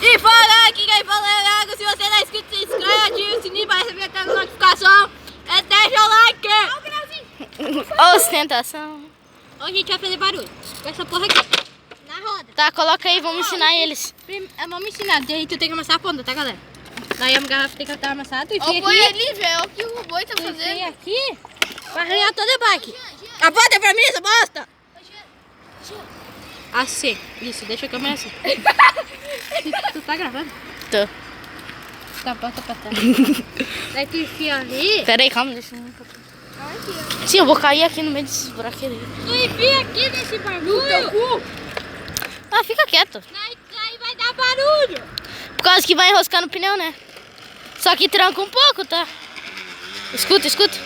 E fala aqui quem fala é Lago. Se você não é inscrito, se inscreve, ativa o sininho para receber aquela notificação. Deixa o like. Ostentação. Hoje a gente vai fazer barulho com essa porra aqui. Na roda. Tá, coloca aí, vamos ensinar eles. Vamos ensinar. Daí tu tem que amassar a ponta, tá, galera? Daí a garrafa tem que estar amassada. Ó, o boi ali, velho. O que o boi tá fazendo? Enfia aqui pra arranhar toda a bike. Aponta pra mim, essa bosta. Assim. Isso, deixa a câmera assim. Tu tá gravando? Tô. Tá, bota pra trás. Daí tu enfia ali. Pera aí, calma, deixa eu... Sim, eu vou cair aqui no meio desses buraquinhos aí. Tu enfia aqui nesse bagulho. Ah, fica quieto. Daí vai dar barulho. Por causa que vai enroscar no pneu, né? Só que tranca um pouco, tá? Escuta, escuta.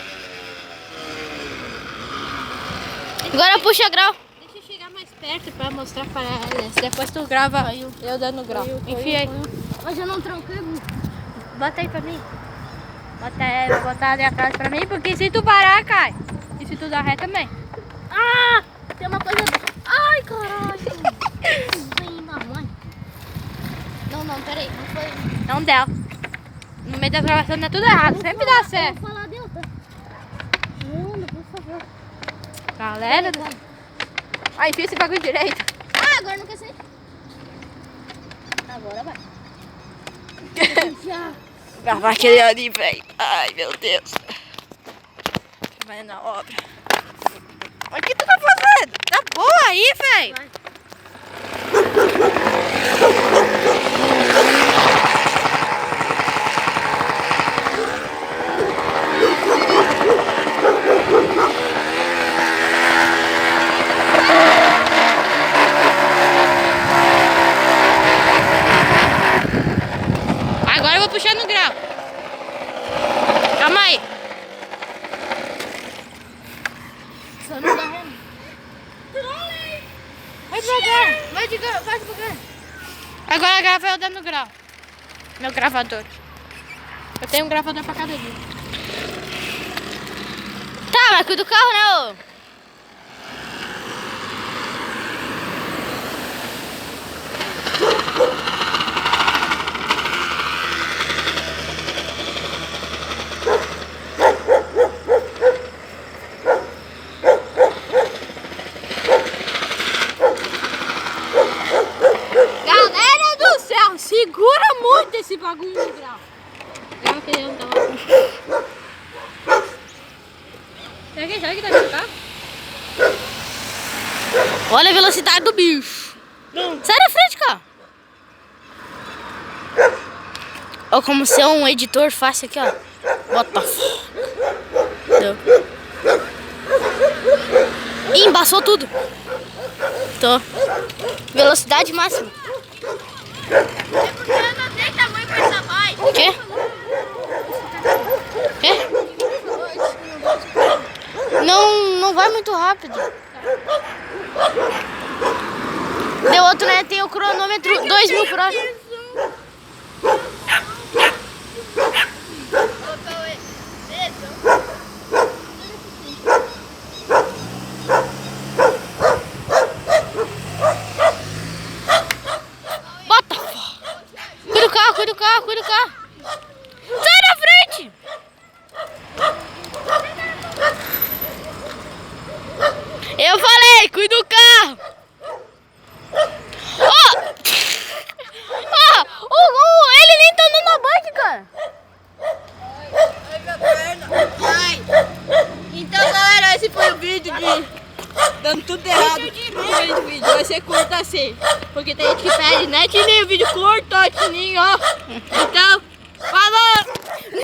Agora puxa grau. Deixa eu chegar mais perto pra mostrar para elas. Depois tu grava eu dando grau. Enfia aí. Mas eu não tranquei. Bota aí pra mim. Vou botar ali atrás pra mim, porque se tu parar, cai. E se tu dar ré também. Ah! Tem uma coisa... Ai, caralho. Vem, mamãe. Não, peraí. Não foi... Não deu. No meio da gravação dá tudo errado. Sempre dá certo. Vou falar dentro. Mano, por favor. Galera. Ai, enfia esse bagulho direito. Ah, agora não quer sair. Agora vai. Gravar aquele ali, velho. Ai, meu Deus. Vai na obra. O que tu tá fazendo? Tá boa aí, velho. Agora eu vou puxar no grau. Calma aí. Só não dá ré. Vai devagar. Vai devagar. Agora grava eu dando grau. Meu gravador. Eu tenho um gravador pra cada dia. Tá, mas cuida do carro, né, ô? Galera do céu, segura muito esse bagulho no grau. Grava que ele não tava. Será que tá no carro? Olha a velocidade do bicho. Sai da frente, cara. Olha como ser um editor fácil aqui, ó. Bota. Deu. Ih, embaçou tudo. Tô. Velocidade máxima. Porque eu não tenho tamanho pra essa bike. Quê? Quê? Não vai muito rápido. Deu outro, né? Tem o cronômetro 2000 por hora. Bota! Cuida do carro, cuida do carro, cuida do carro. Sai da frente! Eu falei, cuida do carro! Ele nem tá andando na bike, cara! Ai, minha perna. Ai. Então, galera, esse foi o vídeo de... Dando tudo errado. Primeiro vídeo vai ser curto assim. Porque tem gente que pede, né, Tininho? Vídeo curto, ó, Tininho, ó. Então, falou!